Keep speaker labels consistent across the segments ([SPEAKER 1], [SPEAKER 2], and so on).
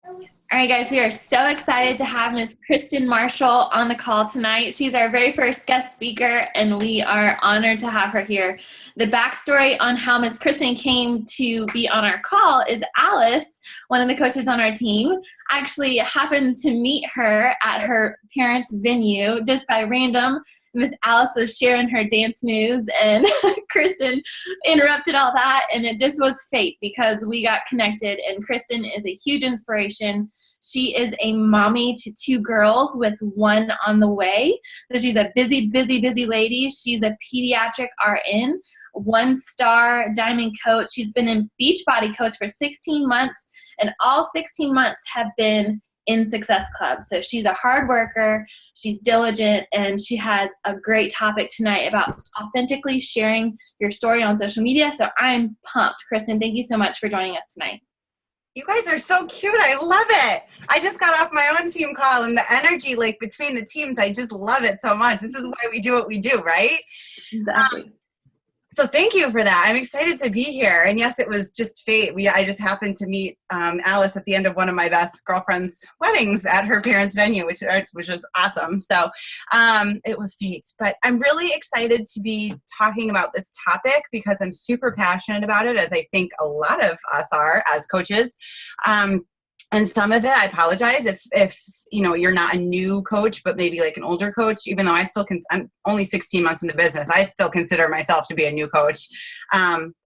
[SPEAKER 1] All right, guys, we are so excited to have Miss Kristen Marshall on the call tonight. She's our very first guest speaker, and we are honored to have her here. The backstory on how Miss Kristen came to be on our call is Alice, one of the coaches on our team, actually happened to meet her at her parents' venue just by random. Miss Alice was sharing her dance moves, and Kristen interrupted all that, and it just was fate because we got connected, and Kristen is a huge inspiration. She is a mommy to two girls with one on the way. So she's a busy, busy, busy lady. She's a pediatric RN, one-star diamond coach. She's been in Beachbody coach for 16 months, and all 16 months have been in Success Club. So she's a hard worker, she's diligent, and she has a great topic tonight about authentically sharing your story on social media. So I'm pumped. Kristen, thank you so much for joining us tonight.
[SPEAKER 2] You guys are so cute. I love it. I just got off my own team call, and the energy like between the teams, I just love it so much. This is why we do what we do, right?
[SPEAKER 1] Exactly.
[SPEAKER 2] So thank you for that. I'm excited to be here. And yes, it was just fate. I just happened to meet Alice at the end of one of my best girlfriend's weddings at her parents' venue, which was awesome. So it was fate. But I'm really excited to be talking about this topic because I'm super passionate about it, as I think a lot of us are as coaches. And some of it, I apologize if you're not a new coach, but maybe like an older coach, even though I'm only 16 months in the business, I still consider myself to be a new coach,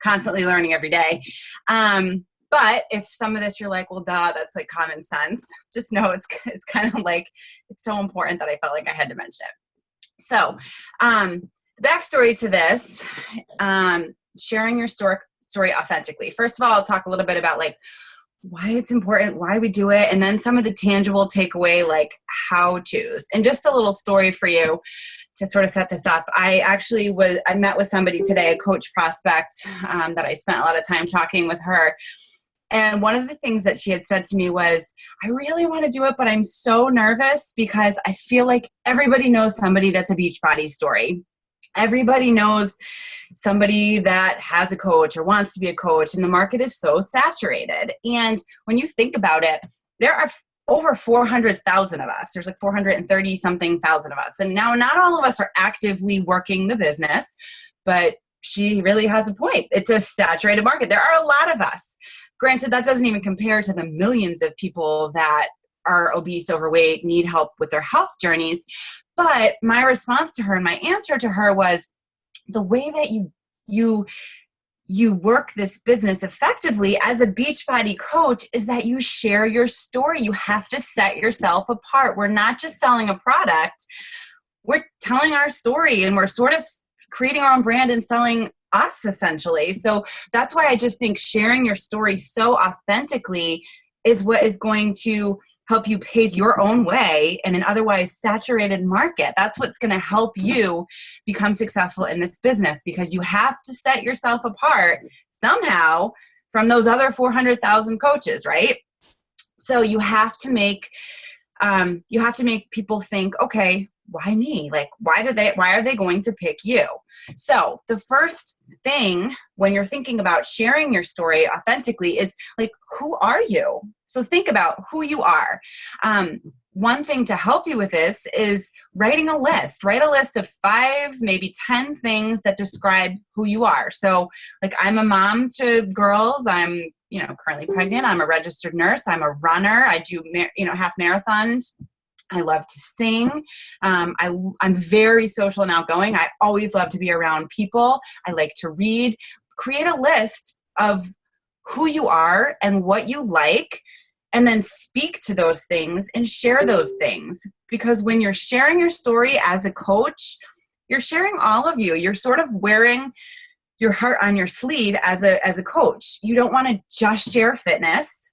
[SPEAKER 2] constantly learning every day. But if some of this you're like, well, duh, that's like common sense, just know it's kind of like, it's so important that I felt like I had to mention it. So backstory to this, sharing your story authentically. First of all, I'll talk a little bit about like why it's important, why we do it, and then some of the tangible takeaway, like how-tos. And just a little story for you to sort of set this up. I met with somebody today, a coach prospect, that I spent a lot of time talking with her. And one of the things that she had said to me was, I really want to do it, but I'm so nervous because I feel like everybody knows somebody that's a Beachbody story. Everybody knows somebody that has a coach or wants to be a coach, and the market is so saturated. And when you think about it, there are over 400,000 of us. There's like 430 something thousand of us. And now not all of us are actively working the business, but she really has a point. It's a saturated market. There are a lot of us. Granted, that doesn't even compare to the millions of people that are obese, overweight, need help with their health journeys. But my response to her and my answer to her was, the way that you work this business effectively as a Beachbody coach is that you share your story. You have to set yourself apart. We're not just selling a product. We're telling our story, and we're sort of creating our own brand and selling us essentially. So that's why I just think sharing your story so authentically is what is going to help you pave your own way in an otherwise saturated market. That's what's going to help you become successful in this business, because you have to set yourself apart somehow from those other 400,000 coaches, right? So you have to make people think, okay, why me? Like, why are they going to pick you? So the first thing when you're thinking about sharing your story authentically is like, who are you? So think about who you are. One thing to help you with this is writing a list. Write a list of 5, maybe 10 things that describe who you are. So like, I'm a mom to girls. I'm, currently pregnant. I'm a registered nurse. I'm a runner. I do, half marathons. I love to sing. I'm very social and outgoing. I always love to be around people. I like to read. Create a list of who you are and what you like, and then speak to those things and share those things. Because when you're sharing your story as a coach, you're sharing all of you. You're sort of wearing your heart on your sleeve as a coach. You don't want to just share fitness.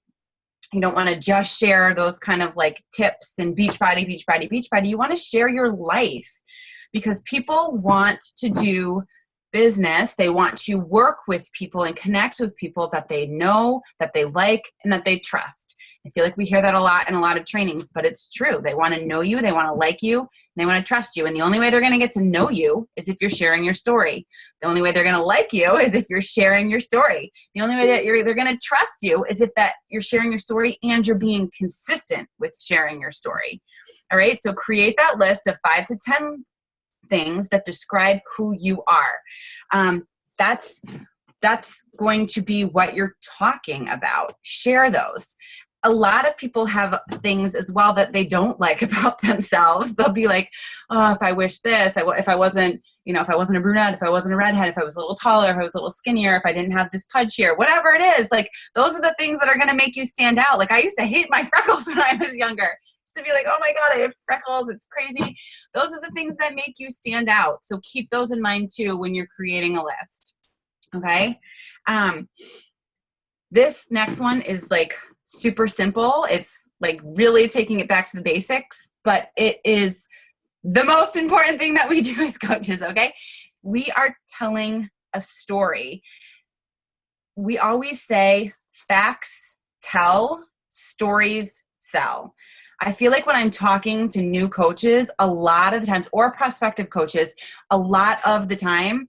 [SPEAKER 2] You don't want to just share those kind of like tips and Beachbody. You want to share your life, because people want to do business. They want to work with people and connect with people that they know, that they like, and that they trust. I feel like we hear that a lot in a lot of trainings, but it's true. They want to know you. They want to like you. And they want to trust you. And the only way they're going to get to know you is if you're sharing your story. The only way they're going to like you is if you're sharing your story. The only way that they're going to trust you is if that you're sharing your story and you're being consistent with sharing your story. All right. So create that list of 5 to 10 things that describe who you are. That's going to be what you're talking about. Share those. A lot of people have things as well that they don't like about themselves. They'll be like, oh, if I wish this, if I wasn't a brunette, if I wasn't a redhead, if I was a little taller, if I was a little skinnier, if I didn't have this pudge here, whatever it is, like those are the things that are going to make you stand out. Like I used to hate my freckles when I was younger. To be like, oh my God, I have freckles. It's crazy. Those are the things that make you stand out. So keep those in mind too when you're creating a list. Okay. This next one is like super simple. It's like really taking it back to the basics, but it is the most important thing that we do as coaches. Okay. We are telling a story. We always say facts tell, stories sell. I feel like when I'm talking to new coaches, a lot of the times, or prospective coaches, a lot of the time,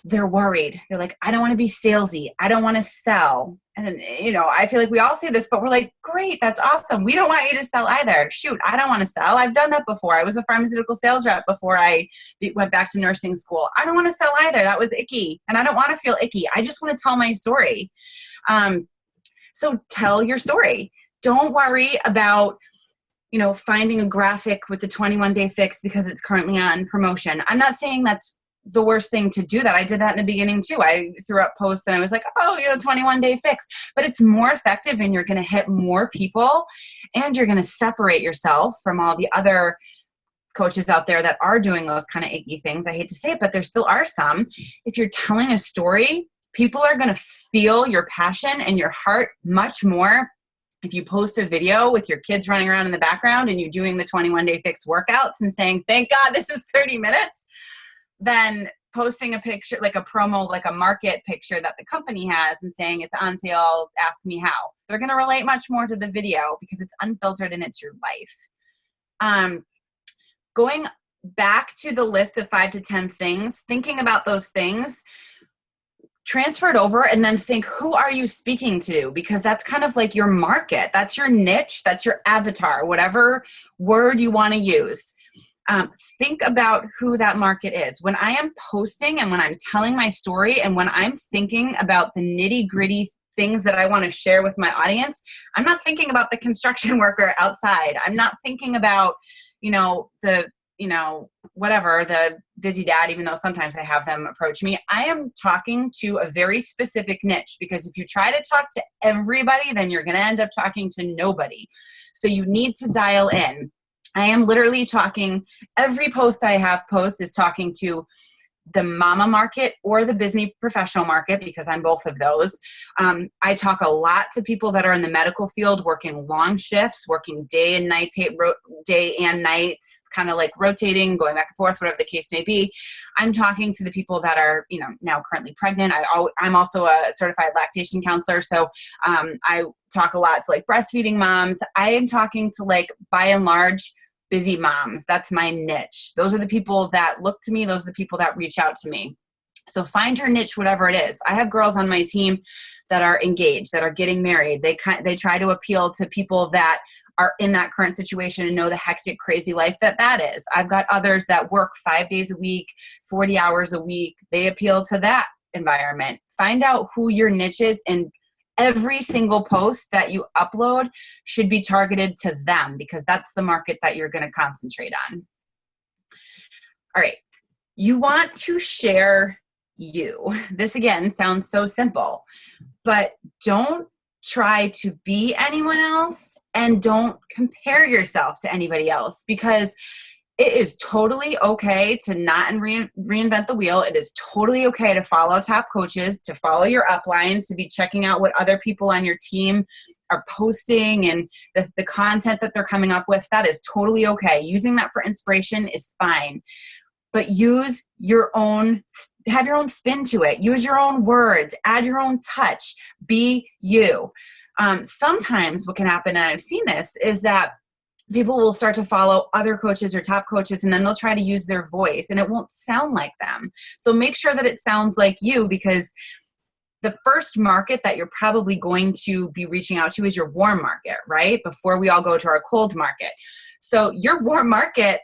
[SPEAKER 2] they're worried. They're like, I don't want to be salesy. I don't want to sell. And, I feel like we all say this, but we're like, great, that's awesome. We don't want you to sell either. Shoot, I don't want to sell. I've done that before. I was a pharmaceutical sales rep before I went back to nursing school. I don't want to sell either. That was icky. And I don't want to feel icky. I just want to tell my story. So tell your story. Don't worry about finding a graphic with the 21-day fix because it's currently on promotion. I'm not saying that's the worst thing to do that. I did that in the beginning too. I threw up posts and I was like, 21-day fix. But it's more effective and you're going to hit more people and you're going to separate yourself from all the other coaches out there that are doing those kind of icky things. I hate to say it, but there still are some. If you're telling a story, people are going to feel your passion and your heart much more. If you post a video with your kids running around in the background and you're doing the 21-day fix workouts and saying, thank God this is 30 minutes, then posting a picture, like a promo, like a market picture that the company has and saying it's on sale, ask me how. They're going to relate much more to the video because it's unfiltered and it's your life. Going back to the list of 5 to 10 things, thinking about those things, transfer it over and then think, who are you speaking to? Because that's kind of like your market. That's your niche. That's your avatar, whatever word you want to use. Think about who that market is. When I am posting and when I'm telling my story and when I'm thinking about the nitty gritty things that I want to share with my audience, I'm not thinking about the construction worker outside. I'm not thinking about, the busy dad, even though sometimes I have them approach me. I am talking to a very specific niche because if you try to talk to everybody, then you're going to end up talking to nobody. So you need to dial in. I am literally talking, every post I have is talking to the mama market or the business professional market because I'm both of those. I talk a lot to people that are in the medical field, working long shifts, working day and nights, kind of like rotating, going back and forth, whatever the case may be. I'm talking to the people that are, now currently pregnant. I'm also a certified lactation counselor. So I talk a lot to like breastfeeding moms. I am talking to like, by and large, busy moms. That's my niche. Those are the people that look to me. Those are the people that reach out to me. So find your niche, whatever it is. I have girls on my team that are engaged, that are getting married. They try to appeal to people that are in that current situation and know the hectic, crazy life that is. I've got others that work 5 days a week, 40 hours a week. They appeal to that environment. Find out who your niche is, and every single post that you upload should be targeted to them because that's the market that you're going to concentrate on. All right. You want to share you. This again sounds so simple, but don't try to be anyone else and don't compare yourself to anybody else because it is totally okay to not reinvent the wheel. It is totally okay to follow top coaches, to follow your uplines, to be checking out what other people on your team are posting and the content that they're coming up with. That is totally okay. Using that for inspiration is fine. But have your own spin to it. Use your own words, add your own touch, be you. Sometimes what can happen, and I've seen this, is that people will start to follow other coaches or top coaches, and then they'll try to use their voice and it won't sound like them. So make sure that it sounds like you, because the first market that you're probably going to be reaching out to is your warm market, right? Before we all go to our cold market. So your warm market,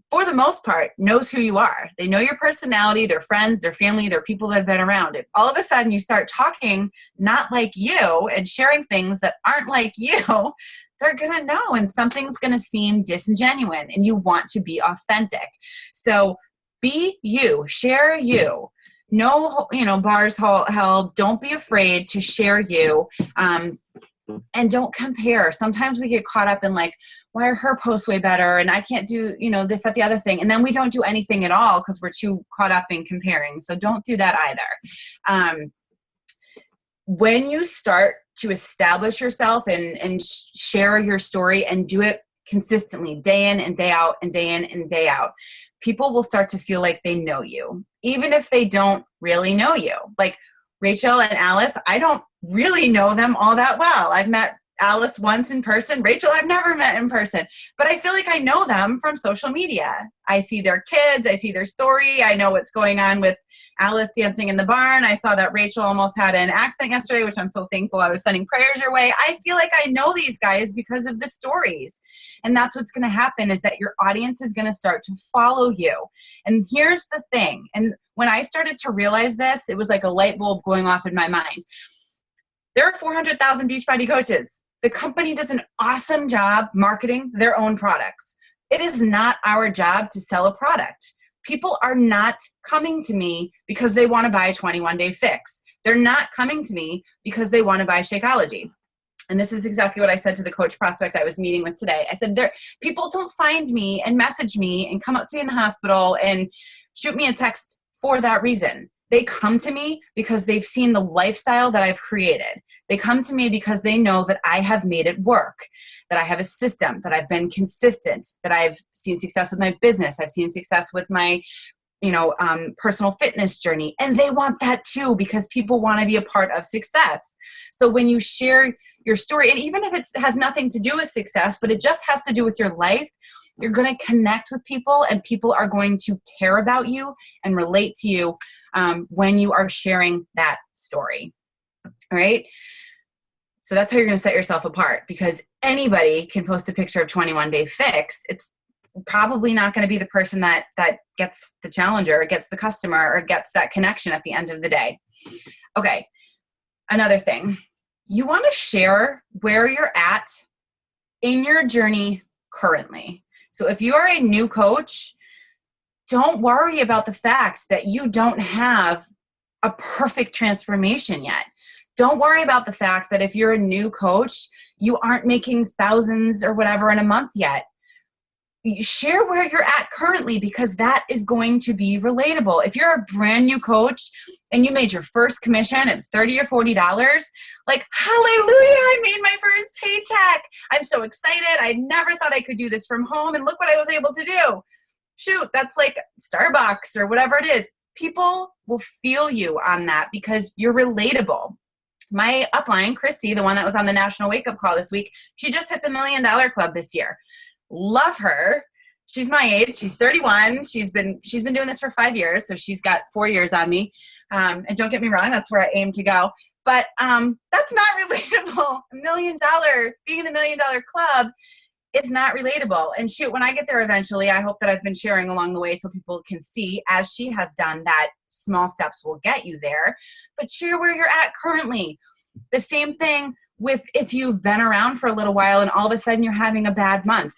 [SPEAKER 2] for the most part, knows who you are. They know your personality, their friends, their family, their people that have been around. If all of a sudden you start talking not like you and sharing things that aren't like you, they're going to know, and something's going to seem disingenuous, and you want to be authentic. So be you, share you. No, bars held. Don't be afraid to share you. And don't compare. Sometimes we get caught up in like, why are her posts way better? And I can't do, this, that, the other thing. And then we don't do anything at all because we're too caught up in comparing. So don't do that either. When you start to establish yourself and share your story and do it consistently, day in and day out and day in and day out, people will start to feel like they know you, even if they don't really know you. Like Rachel and Alice, I don't really know them all that well. I've met Alice once in person. Rachel, I've never met in person, but I feel like I know them from social media. I see their kids. I see their story. I know what's going on with Alice dancing in the barn. I saw that Rachel almost had an accident yesterday, which I'm so thankful. I was sending prayers your way. I feel like I know these guys because of the stories. And that's what's going to happen, is that your audience is going to start to follow you. And here's the thing. And when I started to realize this, it was like a light bulb going off in my mind. There are 400,000 Beachbody coaches. The company does an awesome job marketing their own products. It is not our job to sell a product. People are not coming to me because they want to buy a 21-day fix. They're not coming to me because they want to buy Shakeology. And this is exactly what I said to the coach prospect I was meeting with today. I said, people don't find me and message me and come up to me in the hospital and shoot me a text for that reason. They come to me because they've seen the lifestyle that I've created. They come to me because they know that I have made it work, that I have a system, that I've been consistent, that I've seen success with my business. I've seen success with my, personal fitness journey. And they want that too, because people want to be a part of success. So when you share your story, and even if it has nothing to do with success, but it just has to do with your life, you're going to connect with people, and people are going to care about you and relate to you when you are sharing that story. All right. So that's how you're going to set yourself apart, because anybody can post a picture of 21-day fix. It's probably not going to be the person that gets the challenger or gets the customer or gets that connection at the end of the day. Okay. Another thing, you want to share where you're at in your journey currently. So if you are a new coach, don't worry about the fact that you don't have a perfect transformation yet. Don't worry about the fact that if you're a new coach, you aren't making thousands or whatever in a month yet. You share where you're at currently, because that is going to be relatable. If you're a brand new coach and you made your first commission, it's $30 or $40, like, hallelujah, I made my first paycheck. I'm so excited. I never thought I could do this from home, and look what I was able to do. Shoot, that's like Starbucks or whatever it is. People will feel you on that because you're relatable. My upline, Christy, the one that was on the National Wake Up Call this week, she just hit the $1 Million Club this year. Love her. She's my age. She's 31. She's been doing this for 5 years, so she's got 4 years on me. And don't get me wrong, that's where I aim to go. But that's not relatable. $1 million, being in the $1 Million Club is not relatable. And shoot, when I get there eventually, I hope that I've been sharing along the way so people can see, as she has done, that small steps will get you there. But share where you're at currently. The same thing with if you've been around for a little while and all of a sudden you're having a bad month.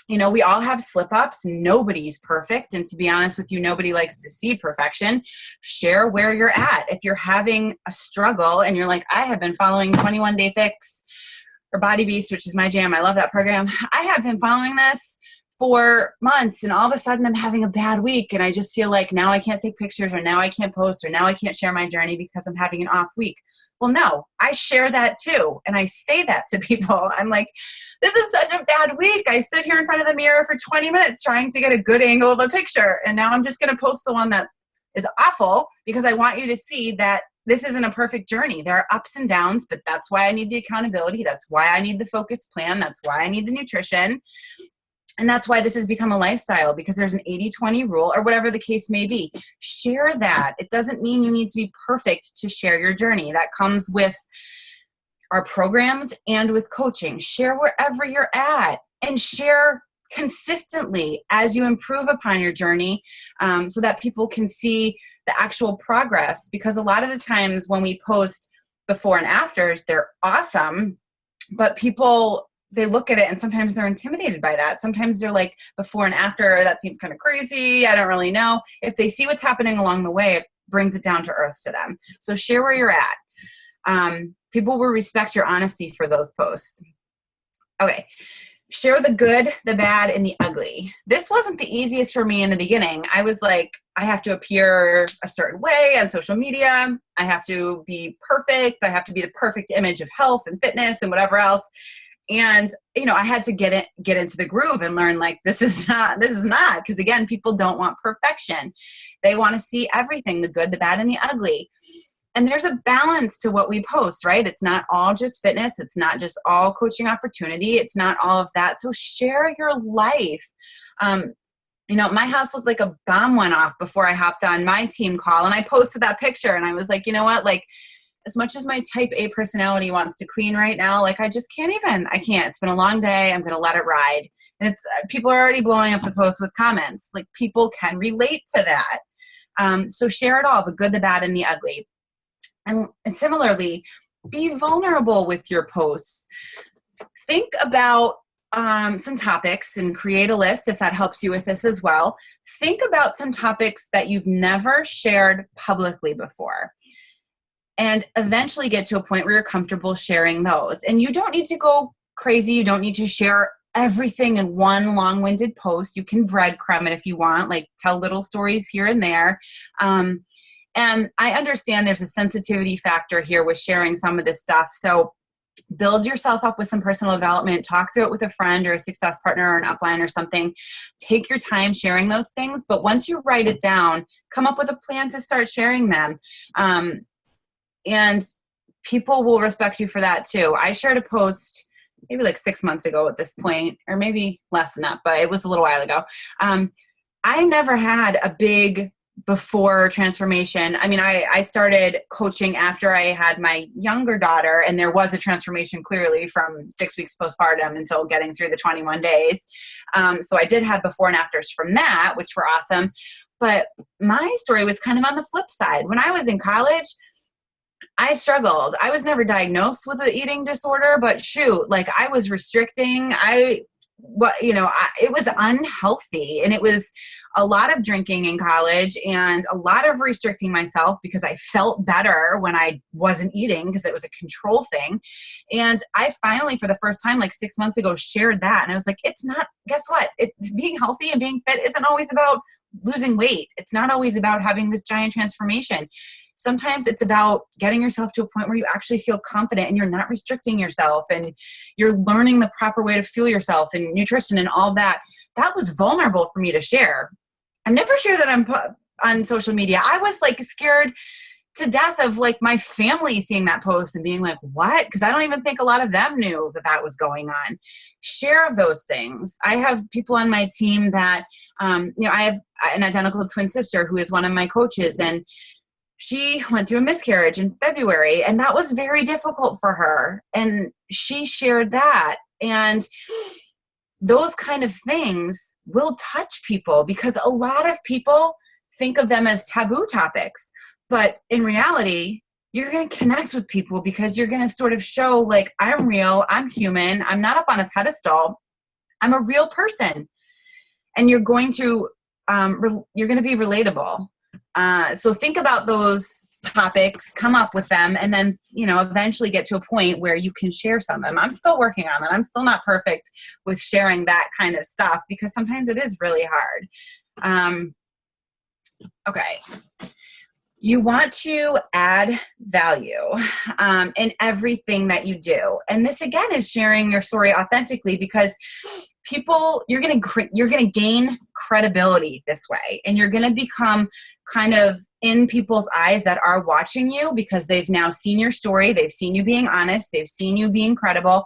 [SPEAKER 2] We all have slip-ups. Nobody's perfect. And to be honest with you, nobody likes to see perfection. Share where you're at. If you're having a struggle and you're like, I have been following 21-Day Fix or Body Beast, which is my jam. I love that program. I have been following this for months, and all of a sudden I'm having a bad week, and I just feel like now I can't take pictures, or now I can't post, or now I can't share my journey because I'm having an off week. Well, no, I share that too. And I say that to people. I'm like, this is such a bad week. I stood here in front of the mirror for 20 minutes trying to get a good angle of a picture. And now I'm just going to post the one that is awful because I want you to see that this isn't a perfect journey. There are ups and downs, but that's why I need the accountability. That's why I need the focus plan. That's why I need the nutrition. And that's why this has become a lifestyle, because there's an 80-20 rule or whatever the case may be. Share that. It doesn't mean you need to be perfect to share your journey. That comes with our programs and with coaching. Share wherever you're at and share consistently as you improve upon your journey, so that people can see the actual progress. Because a lot of the times when we post before and afters, they're awesome, but people, they look at it and sometimes they're intimidated by that. Sometimes they're like, before and after, that seems kind of crazy. I don't really know. If they see what's happening along the way, it brings it down to earth to them. So share where you're at. People will respect your honesty for those posts. Okay. Share the good, the bad, and the ugly. This wasn't the easiest for me in the beginning. I was like, I have to appear a certain way on social media. I have to be perfect. I have to be the perfect image of health and fitness and whatever else. And, you know, I had to get into the groove and learn, like, this is not, because again, people don't want perfection. They want to see everything, the good, the bad, and the ugly. And there's a balance to what we post, right? It's not all just fitness. It's not just all coaching opportunity. It's not all of that. So share your life. You know, my house looked like a bomb went off before I hopped on my team call, and I posted that picture and I was like, you know what? Like, as much as my type A personality wants to clean right now, like, I just can't even. I can't. It's been a long day. I'm going to let it ride. And it's people are already blowing up the post with comments. Like, people can relate to that. So share it all, the good, the bad, and the ugly. And similarly, be vulnerable with your posts. Think about some topics and create a list if that helps you with this as well. Think about some topics that you've never shared publicly before, and eventually get to a point where you're comfortable sharing those. And you don't need to go crazy. You don't need to share everything in one long-winded post. You can breadcrumb it if you want, like tell little stories here and there. And I understand there's a sensitivity factor here with sharing some of this stuff. So build yourself up with some personal development, talk through it with a friend or a success partner or an upline or something. Take your time sharing those things. But once you write it down, come up with a plan to start sharing them. And people will respect you for that too. I shared a post maybe like 6 months ago at this point, or maybe less than that, but it was a little while ago. I never had a big before transformation. I mean, I started coaching after I had my younger daughter, and there was a transformation clearly from 6 weeks postpartum until getting through the 21 days. So I did have before and afters from that, which were awesome. But my story was kind of on the flip side. When I was in college, I struggled. I was never diagnosed with an eating disorder, but shoot, like, I was restricting. It was unhealthy, and it was a lot of drinking in college and a lot of restricting myself because I felt better when I wasn't eating because it was a control thing. And I finally, for the first time, like 6 months ago, shared that. And I was like, it's not, guess what? Being healthy and being fit isn't always about losing weight. It's not always about having this giant transformation. Sometimes it's about getting yourself to a point where you actually feel confident and you're not restricting yourself and you're learning the proper way to fuel yourself and nutrition and all that. That was vulnerable for me to share. I'm never sure that I'm on social media. I was like scared to death of like my family seeing that post and being like, what? Because I don't even think a lot of them knew that that was going on. Share those things. I have people on my team that, I have an identical twin sister who is one of my coaches, and she went through a miscarriage in February, and that was very difficult for her. And she shared that. And those kind of things will touch people because a lot of people think of them as taboo topics. But in reality, you're going to connect with people because you're going to sort of show, like, I'm real, I'm human, I'm not up on a pedestal, I'm a real person. And you're going to be relatable. So think about those topics, come up with them, and then, eventually get to a point where you can share some of them. I'm still working on it. I'm still not perfect with sharing that kind of stuff because sometimes it is really hard. Okay. You want to add value in everything that you do. And this, again, is sharing your story authentically because you're going to gain credibility this way, and you're going to become kind of in people's eyes that are watching you, because they've now seen your story. They've seen you being honest. They've seen you being credible.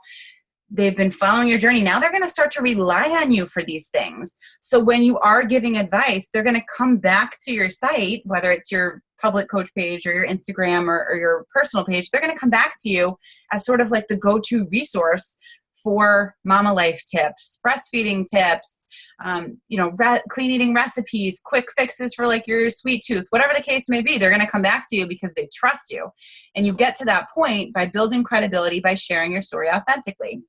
[SPEAKER 2] They've been following your journey. Now they're going to start to rely on you for these things. So when you are giving advice, they're going to come back to your site, whether it's your public coach page or your Instagram or your personal page. They're going to come back to you as sort of like the go-to resource for mama life tips, breastfeeding tips, clean eating recipes, quick fixes for like your sweet tooth, whatever the case may be. They're going to come back to you because they trust you. And you get to that point by building credibility, by sharing your story authentically.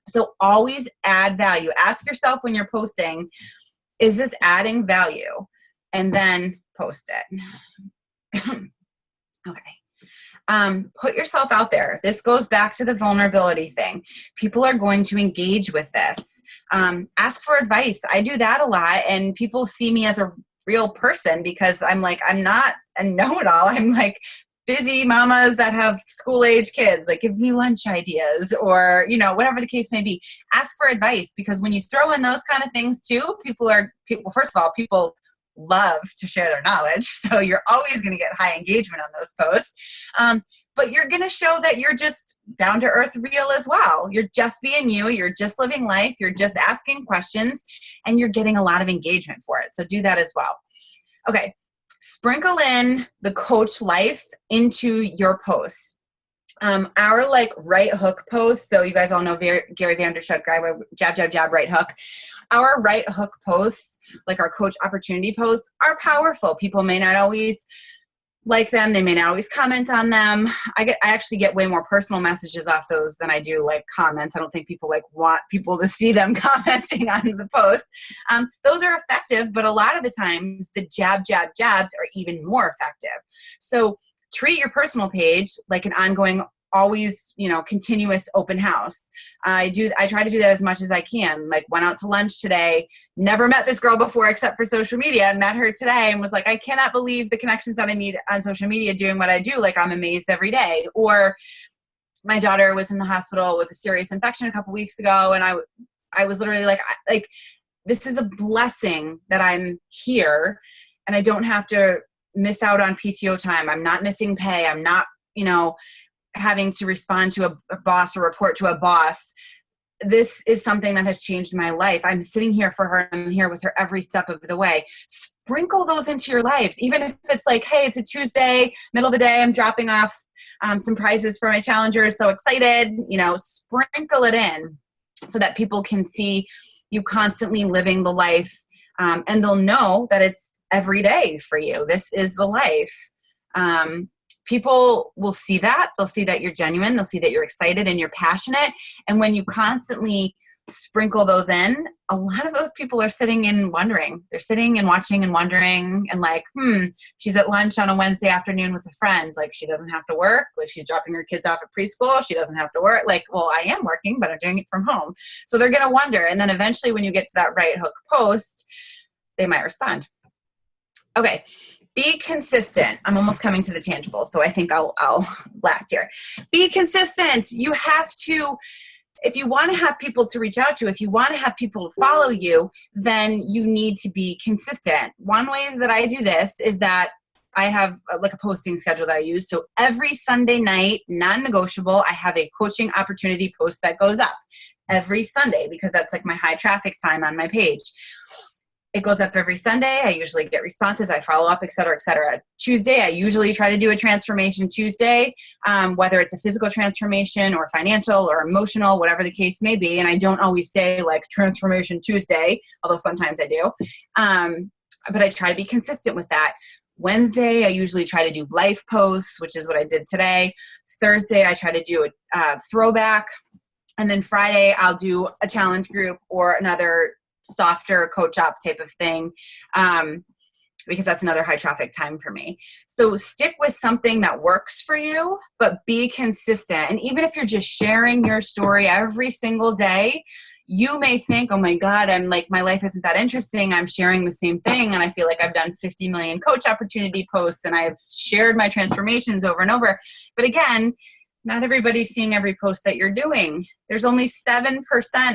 [SPEAKER 2] So always add value. Ask yourself when you're posting, is this adding value? And then post it. Okay. Put yourself out there. This goes back to the vulnerability thing. People are going to engage with this. Ask for advice. I do that a lot, and people see me as a real person because I'm not a know-it-all. I'm like busy mamas that have school-age kids, like give me lunch ideas or, whatever the case may be. Ask for advice, because when you throw in those kind of things too, people, first of all, people love to share their knowledge. So you're always going to get high engagement on those posts. But you're going to show that you're just down to earth real as well. You're just being you. You're just living life. You're just asking questions, and you're getting a lot of engagement for it. So do that as well. Okay. Sprinkle in the coach life into your posts. Our right hook posts. So you guys all know Gary Vaynerchuk guy, jab, jab, jab, right hook. Our right hook posts, like our coach opportunity posts, are powerful. People may not always like them. They may not always comment on them. I actually get way more personal messages off those than I do like comments. I don't think people want people to see them commenting on the post. Those are effective, but a lot of the times the jab, jab, jabs are even more effective. So treat your personal page like an ongoing, always, continuous open house. I try to do that as much as I can. Like, went out to lunch today, never met this girl before except for social media, met her today and was like, I cannot believe the connections that I meet on social media doing what I do. Like, I'm amazed every day. Or my daughter was in the hospital with a serious infection a couple weeks ago, and I was literally like, this is a blessing that I'm here and I don't have to miss out on PTO time. I'm not missing pay. I'm not, having to respond to a boss or report to a boss. This is something that has changed my life. I'm sitting here for her. I'm here with her every step of the way. Sprinkle those into your lives. Even if it's like, hey, it's a Tuesday, middle of the day, I'm dropping off some prizes for my challengers. So excited, sprinkle it in so that people can see you constantly living the life. And they'll know that it's every day for you. This is the life. People will see that. They'll see that you're genuine. They'll see that you're excited and you're passionate. And when you constantly sprinkle those in, a lot of those people are sitting and wondering. They're sitting and watching and wondering and like, she's at lunch on a Wednesday afternoon with a friend. Like, she doesn't have to work. Like, she's dropping her kids off at preschool. She doesn't have to work. Like, well, I am working, but I'm doing it from home. So they're going to wonder. And then eventually when you get to that right hook post, they might respond. Okay. Be consistent. I'm almost coming to the tangible, so I think I'll last here. Be consistent. You have to, if you want to have people to reach out to, if you want to have people to follow you, then you need to be consistent. One way that I do this is that I have like a posting schedule that I use. So every Sunday night, non-negotiable, I have a coaching opportunity post that goes up every Sunday because that's like my high traffic time on my page. It goes up every Sunday. I usually get responses. I follow up, et cetera, et cetera. Tuesday, I usually try to do a transformation Tuesday, whether it's a physical transformation or financial or emotional, whatever the case may be. And I don't always say like transformation Tuesday, although sometimes I do. But I try to be consistent with that. Wednesday, I usually try to do life posts, which is what I did today. Thursday, I try to do a throwback. And then Friday, I'll do a challenge group or another softer coach up type of thing, because that's another high traffic time for me. So stick with something that works for you, but be consistent. And even if you're just sharing your story every single day, you may think, oh my God, I'm like, my life isn't that interesting. I'm sharing the same thing. And I feel like I've done 50 million coach opportunity posts and I've shared my transformations over and over. But again, Not everybody's seeing every post that you're doing. There's only 7%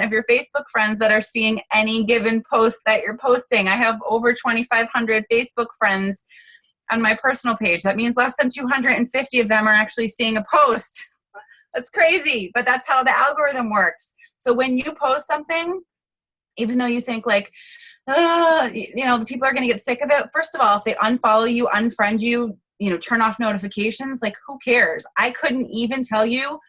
[SPEAKER 2] of your Facebook friends that are seeing any given post that you're posting. I have over 2,500 Facebook friends on my personal page. That means less than 250 of them are actually seeing a post. That's crazy, but that's how the algorithm works. So when you post something, even though you think like, the people are going to get sick of it. First of all, if they unfollow you, unfriend you, turn off notifications, like who cares? I couldn't even tell you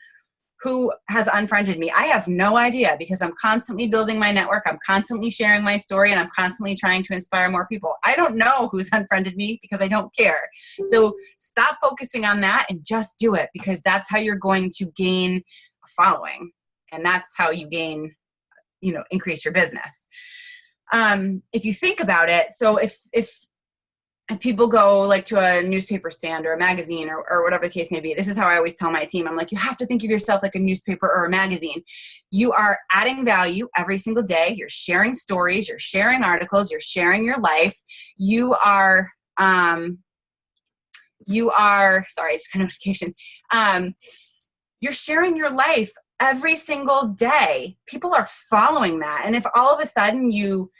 [SPEAKER 2] who has unfriended me. I have no idea because I'm constantly building my network. I'm constantly sharing my story and I'm constantly trying to inspire more people. I don't know who's unfriended me because I don't care. So stop focusing on that and just do it, because that's how you're going to gain a following. And that's how you gain, increase your business. If you think about it, so if people go like to a newspaper stand or a magazine or whatever the case may be, this is how I always tell my team. I'm like, you have to think of yourself like a newspaper or a magazine. You are adding value every single day. You're sharing stories, you're sharing articles, you're sharing your life. You are, sorry, I just got a notification. You're sharing your life every single day. People are following that. And if all of a sudden you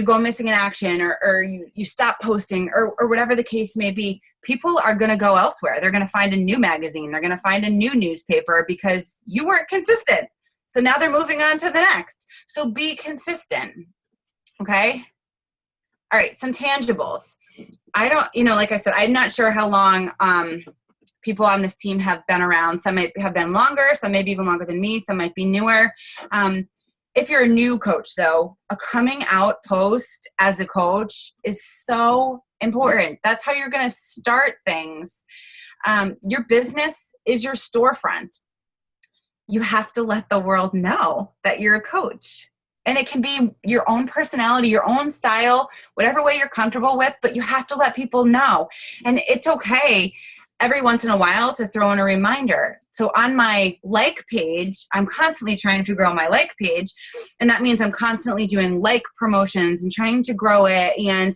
[SPEAKER 2] go missing in action or you stop posting or whatever the case may be, people are going to go elsewhere. They're going to find a new magazine. They're going to find a new newspaper because you weren't consistent. So now they're moving on to the next. So be consistent. Okay. All right. Some tangibles. I don't, like I said, I'm not sure how long people on this team have been around. Some might have been longer. Some maybe even longer than me. Some might be newer. If you're a new coach, though, a coming out post as a coach is so important. That's how you're going to start things. Your business is your storefront. You have to let the world know that you're a coach. And it can be your own personality, your own style, whatever way you're comfortable with, but you have to let people know. And it's okay every once in a while to throw in a reminder. So on my like page, I'm constantly trying to grow my like page. And that means I'm constantly doing like promotions and trying to grow it. And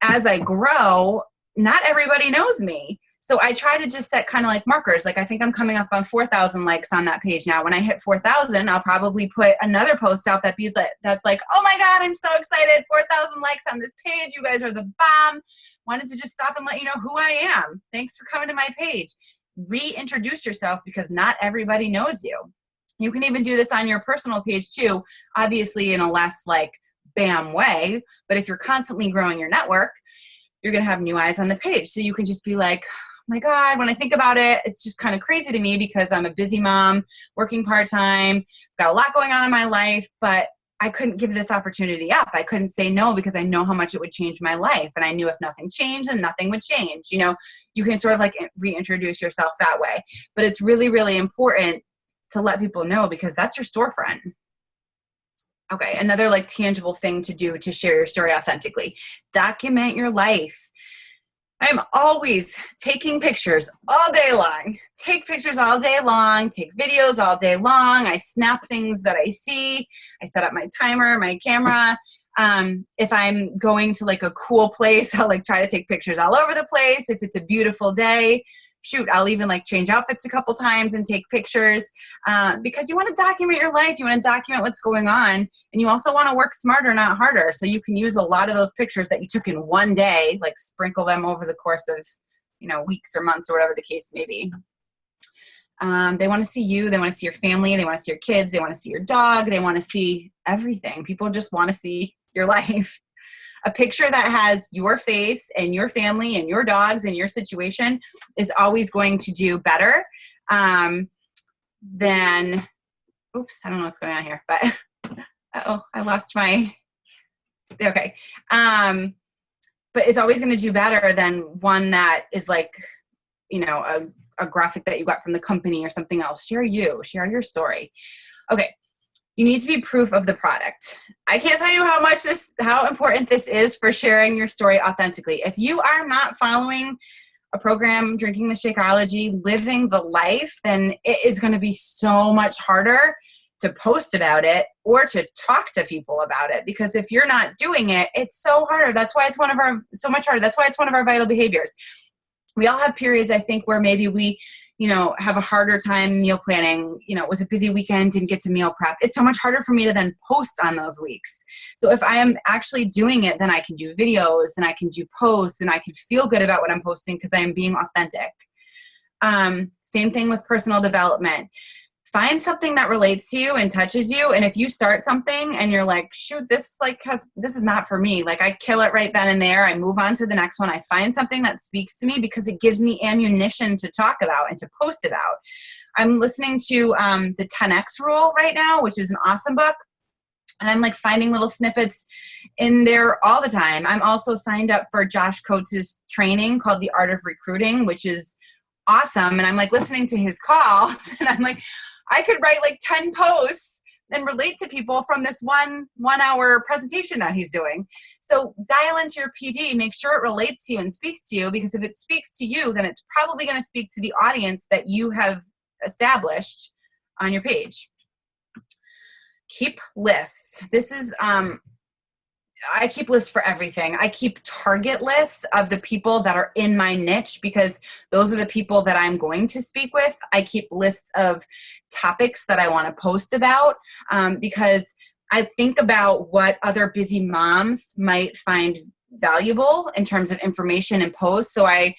[SPEAKER 2] as I grow, not everybody knows me. So I try to just set kind of like markers. Like I think I'm coming up on 4,000 likes on that page now. When I hit 4,000, I'll probably put another post out that's like, oh my God, I'm so excited. 4,000 likes on this page. You guys are the bomb. Wanted to just stop and let you know who I am. Thanks for coming to my page. Reintroduce yourself because not everybody knows you. You can even do this on your personal page too, obviously in a less like bam way. But if you're constantly growing your network, you're going to have new eyes on the page. So you can just be like, oh my God, when I think about it, it's just kind of crazy to me because I'm a busy mom, working part-time, got a lot going on in my life, but I couldn't give this opportunity up. I couldn't say no because I know how much it would change my life. And I knew if nothing changed, then nothing would change. You can sort of like reintroduce yourself that way. But it's really, really important to let people know because that's your storefront. Okay, another like tangible thing to do to share your story authentically. Document your life. I'm always taking pictures all day long. Take pictures all day long. Take videos all day long. I snap things that I see. I set up my timer, my camera. If I'm going to like a cool place, I'll like try to take pictures all over the place. If it's a beautiful day, shoot, I'll even like change outfits a couple times and take pictures because you want to document your life. You want to document what's going on. And you also want to work smarter, not harder. So you can use a lot of those pictures that you took in one day, like sprinkle them over the course of, weeks or months or whatever the case may be. They want to see you. They want to see your family. They want to see your kids. They want to see your dog. They want to see everything. People just want to see your life. A picture that has your face and your family and your dogs and your situation is always going to do better than, oops, I don't know what's going on here, but, I lost my, okay. But it's always going to do better than one that is like, a graphic that you got from the company or something else. Share your story. Okay. You need to be proof of the product. I can't tell you how important this is for sharing your story authentically. If you are not following a program, drinking the Shakeology, living the life, then it is going to be so much harder to post about it or to talk to people about it. Because if you're not doing it, it's so harder. That's why it's so much harder. That's why it's one of our vital behaviors. We all have periods, I think, where maybe we have a harder time meal planning, it was a busy weekend, didn't get to meal prep. It's so much harder for me to then post on those weeks. So if I am actually doing it, then I can do videos and I can do posts and I can feel good about what I'm posting because I am being authentic. Same thing with personal development. Find something that relates to you and touches you. And if you start something and you're like, shoot, this is not for me. Like I kill it right then and there. I move on to the next one. I find something that speaks to me because it gives me ammunition to talk about and to post about. I'm listening to the 10X Rule right now, which is an awesome book. And I'm like finding little snippets in there all the time. I'm also signed up for Josh Coates' training called The Art of Recruiting, which is awesome. And I'm like listening to his calls and I'm like, I could write like 10 posts and relate to people from this one hour presentation that he's doing. So dial into your PD, make sure it relates to you and speaks to you, because if it speaks to you, then it's probably going to speak to the audience that you have established on your page. Keep lists. This is, I keep lists for everything. I keep target lists of the people that are in my niche because those are the people that I'm going to speak with. I keep lists of topics that I want to post about because I think about what other busy moms might find valuable in terms of information and posts. So I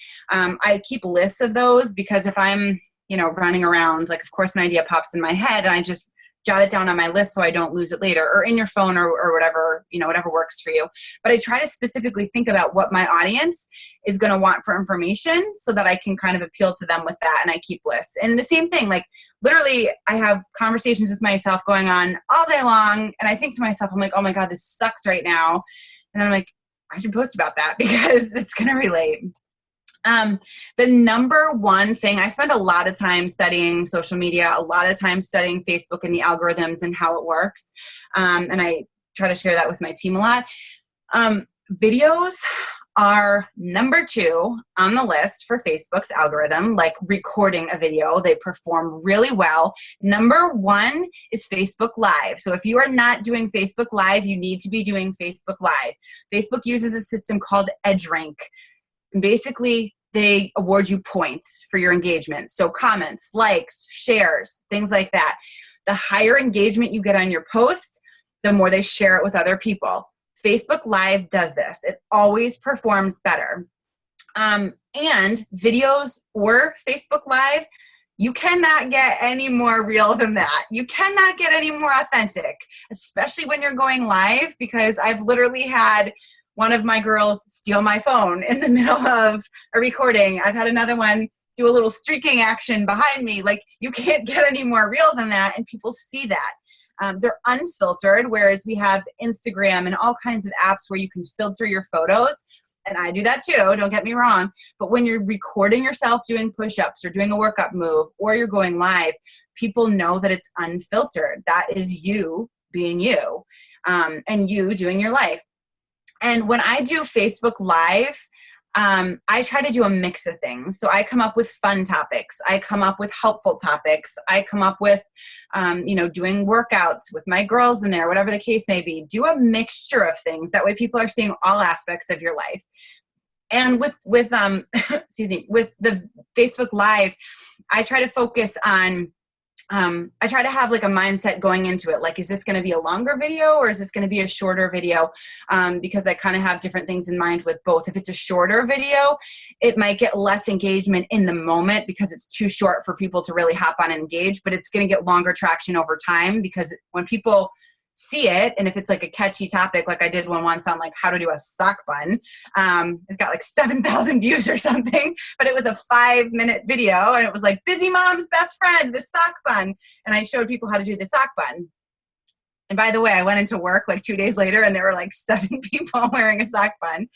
[SPEAKER 2] keep lists of those because if I'm, running around, like of course an idea pops in my head and I just jot it down on my list so I don't lose it later, or in your phone or whatever, whatever works for you. But I try to specifically think about what my audience is going to want for information so that I can kind of appeal to them with that. And I keep lists. And the same thing, like literally I have conversations with myself going on all day long. And I think to myself, I'm like, oh my God, this sucks right now. And then I'm like, I should post about that because it's going to relate. The number one thing, I spend a lot of time studying social media, a lot of time studying Facebook and the algorithms and how it works. And I try to share that with my team a lot. Videos are number 2 on the list for Facebook's algorithm, like recording a video. They perform really well. Number 1 is Facebook Live. So if you are not doing Facebook Live, you need to be doing Facebook Live. Facebook uses a system called EdgeRank. Basically, they award you points for your engagement. So comments, likes, shares, things like that. The higher engagement you get on your posts, the more they share it with other people. Facebook Live does this. It always performs better. And videos or Facebook Live, you cannot get any more real than that. You cannot get any more authentic, especially when you're going live, because I've literally had one of my girls steal my phone in the middle of a recording. I've had another one do a little streaking action behind me. Like, you can't get any more real than that, and people see that. They're unfiltered, whereas we have Instagram and all kinds of apps where you can filter your photos. And I do that too, don't get me wrong. But when you're recording yourself doing push-ups or doing a workout move or you're going live, people know that it's unfiltered. That is you being you, and you doing your life. And when I do Facebook Live, I try to do a mix of things. So I come up with fun topics. I come up with helpful topics. I come up with, doing workouts with my girls in there, whatever the case may be. Do a mixture of things. That way people are seeing all aspects of your life. And with the Facebook Live, I try to focus on I try to have like a mindset going into it. Like, is this going to be a longer video or is this going to be a shorter video? Because I kind of have different things in mind with both. If it's a shorter video, it might get less engagement in the moment because it's too short for people to really hop on and engage, but it's going to get longer traction over time because when people see it, and if it's like a catchy topic, like I did one once on like how to do a sock bun, it got like 7,000 views or something, but it was a 5-minute video and it was like busy mom's best friend, the sock bun. And I showed people how to do the sock bun. And by the way, I went into work like 2 days later and there were like 7 people wearing a sock bun,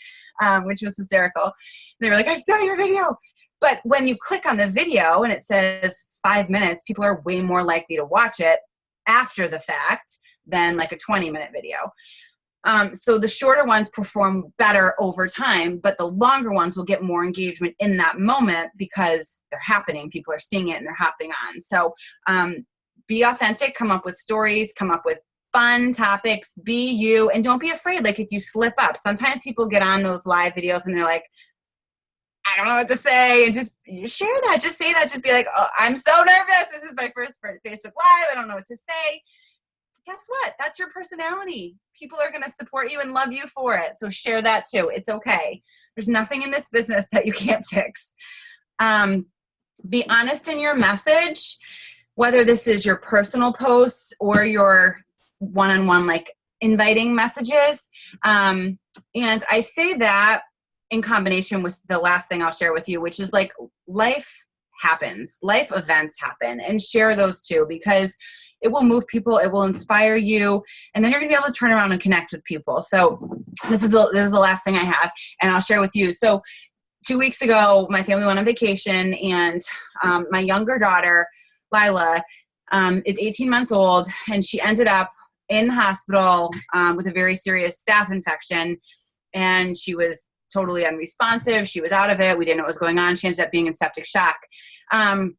[SPEAKER 2] which was hysterical. They were like, I saw your video. But when you click on the video and it says 5 minutes, people are way more likely to watch it after the fact than like a 20-minute video. So the shorter ones perform better over time, but the longer ones will get more engagement in that moment because they're happening. People are seeing it and they're hopping on. So be authentic, come up with stories, come up with fun topics, be you, and don't be afraid. Like if you slip up, sometimes people get on those live videos and they're like, I don't know what to say, and just share that. Just say that. Just be like, oh, I'm so nervous. This is my first Facebook Live. I don't know what to say. Guess what? That's your personality. People are going to support you and love you for it. So share that too. It's okay. There's nothing in this business that you can't fix. Be honest in your message, whether this is your personal posts or your one-on-one, like inviting messages. And I say that in combination with the last thing I'll share with you, which is like life happens, life events happen, and share those too, because it will move people, it will inspire you, and then you're gonna be able to turn around and connect with people. So this is the last thing I have, and I'll share with you. So 2 weeks ago, my family went on vacation, and my younger daughter, Lila, is 18 months old, and she ended up in the hospital with a very serious staph infection, and she was totally unresponsive. She was out of it. We didn't know what was going on. She ended up being in septic shock, in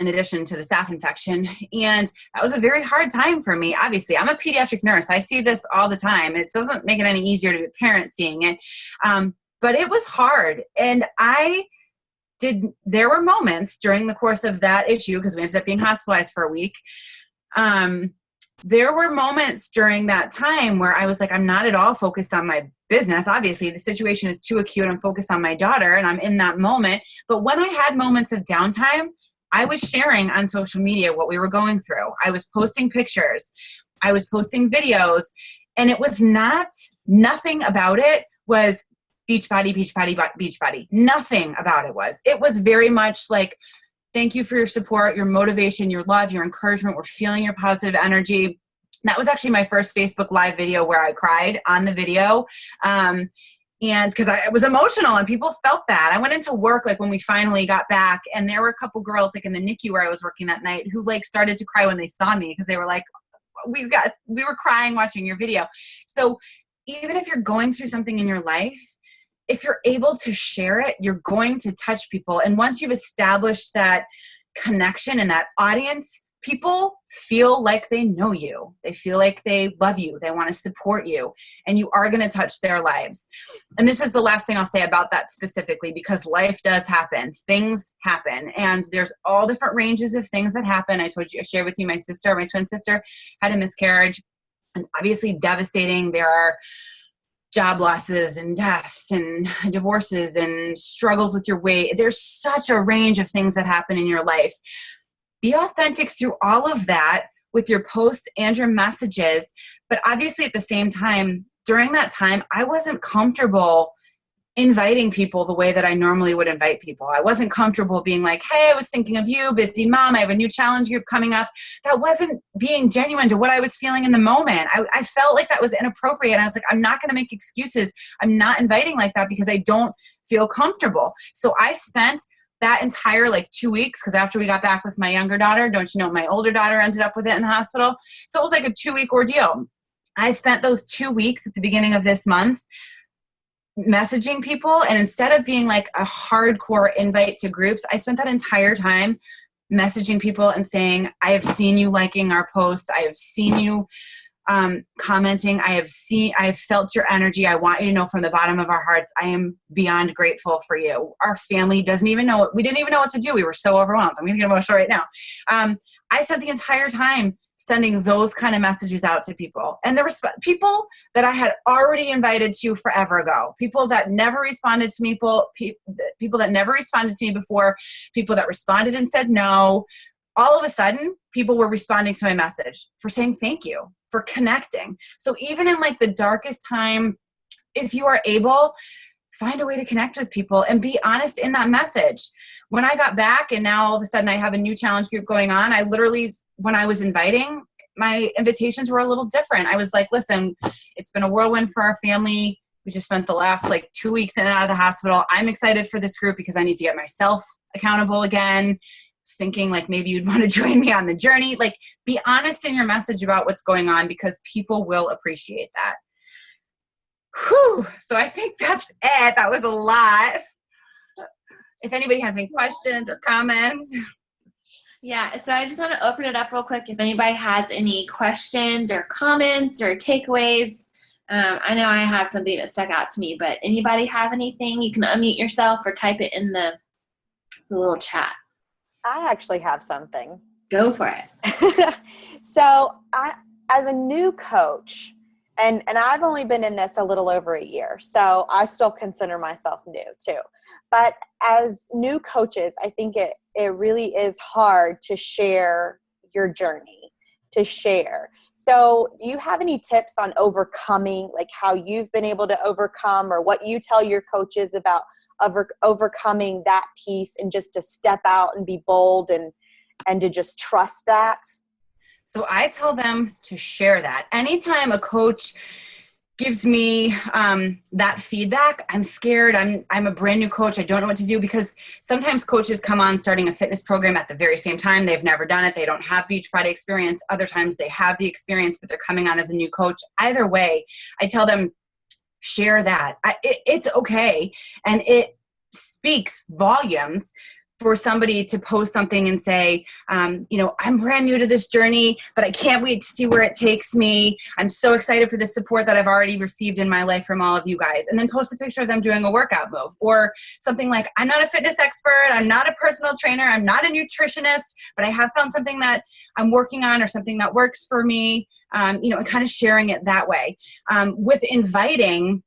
[SPEAKER 2] addition to the staph infection. And that was a very hard time for me. Obviously, I'm a pediatric nurse. I see this all the time. It doesn't make it any easier to be a parent seeing it. But it was hard. And there were moments during the course of that issue, because we ended up being hospitalized for a week. There were moments during that time where I was like, I'm not at all focused on my business. Obviously, the situation is too acute. I'm focused on my daughter, and I'm in that moment. But when I had moments of downtime, I was sharing on social media what we were going through. I was posting pictures. I was posting videos. And it was nothing about it was beach body, beach body, beach body. Nothing about it was. It was very much like, thank you for your support, your motivation, your love, your encouragement. We're feeling your positive energy. That was actually my first Facebook Live video where I cried on the video. And because I was emotional and people felt that. I went into work like when we finally got back, and there were a couple girls like in the NICU where I was working that night who like started to cry when they saw me, because they were like, we were crying watching your video. So even if you're going through something in your life, if you're able to share it, you're going to touch people. And once you've established that connection and that audience, people feel like they know you. They feel like they love you. They want to support you, and you are going to touch their lives. And this is the last thing I'll say about that specifically, because life does happen. Things happen, and there's all different ranges of things that happen. I shared with you, my twin sister had a miscarriage, and obviously devastating. There are job losses and deaths and divorces and struggles with your weight. There's such a range of things that happen in your life. Be authentic through all of that with your posts and your messages. But obviously at the same time, during that time, I wasn't comfortable inviting people the way that I normally would invite people. I wasn't comfortable being like, hey, I was thinking of you, busy mom. I have a new challenge group coming up. That wasn't being genuine to what I was feeling in the moment. I felt like that was inappropriate. I was like, I'm not going to make excuses. I'm not inviting like that because I don't feel comfortable. So I spent that entire 2 weeks, because after we got back with my younger daughter, don't you know, my older daughter ended up with it in the hospital. So it was like a 2-week ordeal. I spent those 2 weeks at the beginning of this month messaging people, and instead of being like a hardcore invite to groups, I spent that entire time messaging people and saying, I have seen you liking our posts. I have seen you commenting. I have felt your energy. I want you to know from the bottom of our hearts, I am beyond grateful for you. Our family doesn't even know, we didn't even know what to do. We were so overwhelmed. I'm going to get emotional right now. I spent the entire time sending those kind of messages out to people. And there were people that I had already invited to forever ago, people that never responded to me, people that never responded to me before, people that responded and said no. All of a sudden, people were responding to my message for saying thank you, for connecting. So even in the darkest time, if you are able, find a way to connect with people and be honest in that message. When I got back and now all of a sudden I have a new challenge group going on, I literally, when I was inviting, my invitations were a little different. I was like, listen, it's been a whirlwind for our family. We just spent the last 2 weeks in and out of the hospital. I'm excited for this group because I need to get myself accountable again. I was thinking maybe you'd want to join me on the journey. Be honest in your message about what's going on, because people will appreciate that. Whew. So I think that's it. That was a lot. If anybody has any questions or comments.
[SPEAKER 1] Yeah, so I just want to open it up real quick. If anybody has any questions or comments or takeaways, I know I have something that stuck out to me, but anybody have anything? You can unmute yourself or type it in the little chat.
[SPEAKER 3] I actually have something.
[SPEAKER 1] Go for it.
[SPEAKER 3] So as a new coach, and I've only been in this a little over a year, so I still consider myself new too. But as new coaches, I think it really is hard to share your journey, to share. So do you have any tips on overcoming, like how you've been able to overcome, or what you tell your coaches about overcoming that piece, and just to step out and be bold and to just trust that?
[SPEAKER 2] So I tell them to share that. Anytime a coach gives me that feedback, I'm scared. I'm a brand new coach. I don't know what to do, because sometimes coaches come on starting a fitness program at the very same time. They've never done it. They don't have Beachbody experience. Other times they have the experience, but they're coming on as a new coach. Either way, I tell them, share that. It's okay. And it speaks volumes for somebody to post something and say, I'm brand new to this journey, but I can't wait to see where it takes me. I'm so excited for the support that I've already received in my life from all of you guys. And then post a picture of them doing a workout move, or something like, I'm not a fitness expert. I'm not a personal trainer. I'm not a nutritionist, but I have found something that I'm working on, or something that works for me, and kind of sharing it that way. With inviting,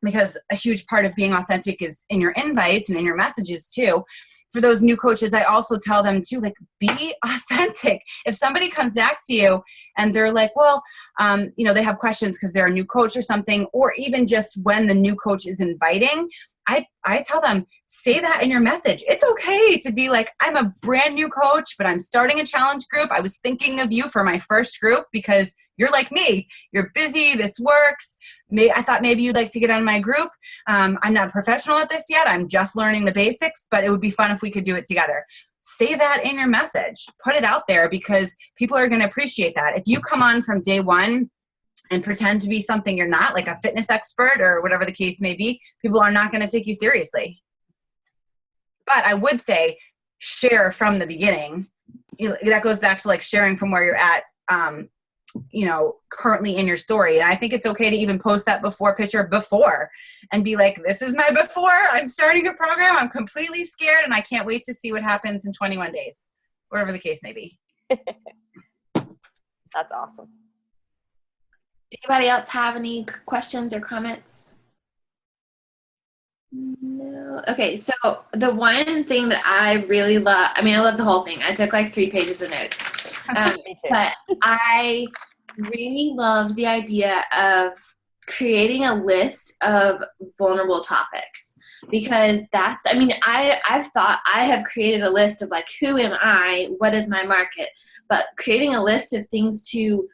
[SPEAKER 2] because a huge part of being authentic is in your invites and in your messages too. For those new coaches, I also tell them to be authentic. If somebody comes back to you and they're like, well, they have questions because they're a new coach or something, or even just when the new coach is inviting, I tell them, say that in your message. It's okay to be like, I'm a brand new coach, but I'm starting a challenge group. I was thinking of you for my first group because you're like me. You're busy. This works. I thought maybe you'd like to get on my group. I'm not a professional at this yet. I'm just learning the basics, but it would be fun if we could do it together. Say that in your message. Put it out there, because people are going to appreciate that. If you come on from day one and pretend to be something you're not, like a fitness expert or whatever the case may be, people are not going to take you seriously. But I would say share from the beginning. That goes back to sharing from where you're at, currently in your story. And I think it's okay to even post that picture before and be like, this is my before. I'm starting a program. I'm completely scared and I can't wait to see what happens in 21 days, whatever the case may be.
[SPEAKER 3] That's awesome.
[SPEAKER 1] Anybody else have any questions or comments? No. Okay, so the one thing that I really love, I love the whole thing. I took 3 pages of notes.
[SPEAKER 3] Me too.
[SPEAKER 1] But I really loved the idea of creating a list of vulnerable topics, because I've thought I have created a list of who am I, what is my market, but creating a list of things to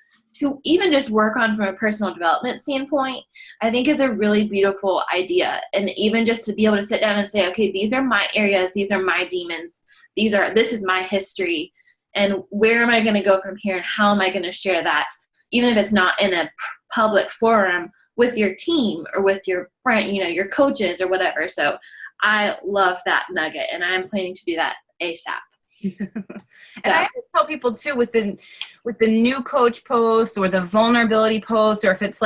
[SPEAKER 1] even just work on from a personal development standpoint, I think is a really beautiful idea. And even just to be able to sit down and say, okay, these are my areas, these are my demons, this is my history, and where am I going to go from here, and how am I going to share that, even if it's not in a public forum with your team or with your friend, your coaches or whatever. So I love that nugget, and I'm planning to do that ASAP.
[SPEAKER 2] And I always tell people too, with the new coach post or the vulnerability post, or if it's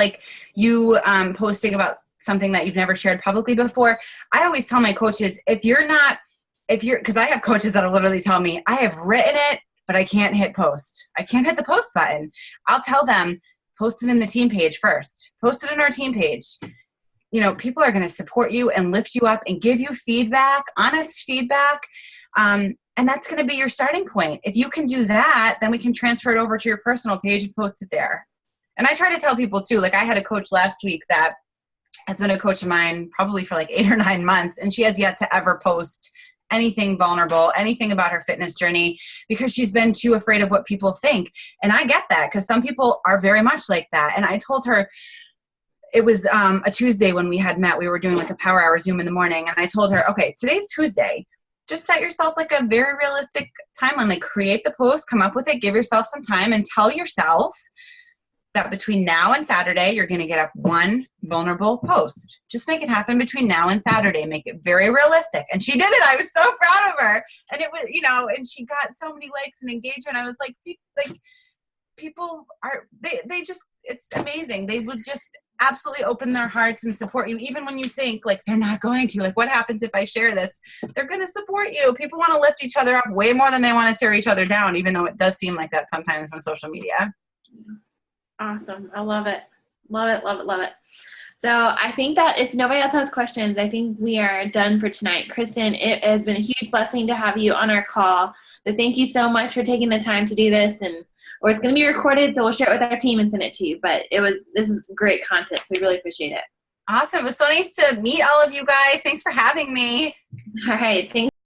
[SPEAKER 2] you posting about something that you've never shared publicly before, I always tell my coaches, because I have coaches that'll literally tell me, I have written it, but I can't hit post. I can't hit the post button. I'll tell them, post it in the team page first. Post it in our team page. People are going to support you and lift you up and give you feedback, honest feedback. And that's going to be your starting point. If you can do that, then we can transfer it over to your personal page and post it there. And I try to tell people too, I had a coach last week that has been a coach of mine probably for 8 or 9 months. And she has yet to ever post anything vulnerable, anything about her fitness journey, because she's been too afraid of what people think. And I get that, because some people are very much like that. And I told her, it was a Tuesday when we had met, we were doing a power hour Zoom in the morning. And I told her, okay, today's Tuesday. Just set yourself a very realistic timeline. Create the post, come up with it, give yourself some time, and tell yourself that between now and Saturday, you're going to get up 1 vulnerable post. Just make it happen between now and Saturday. Make it very realistic. And she did it. I was so proud of her. And it was, and she got so many likes and engagement. I was see, people are, they just, it's amazing. They would just absolutely open their hearts and support you, even when you think like they're not going to. Like, what happens if I share this? They're going to support you. People want to lift each other up way more than they want to tear each other down, even though it does seem like that sometimes on social media.
[SPEAKER 1] Awesome. I love it. Love it, love it, love it. So I think that if nobody else has questions, I think we are done for tonight. Kristen, it has been a huge blessing to have you on our call. So thank you so much for taking the time to do this, or it's going to be recorded, so we'll share it with our team and send it to you. But this is great content, so we really appreciate it.
[SPEAKER 2] Awesome. It was so nice to meet all of you guys. Thanks for having me.
[SPEAKER 1] All right. Thanks.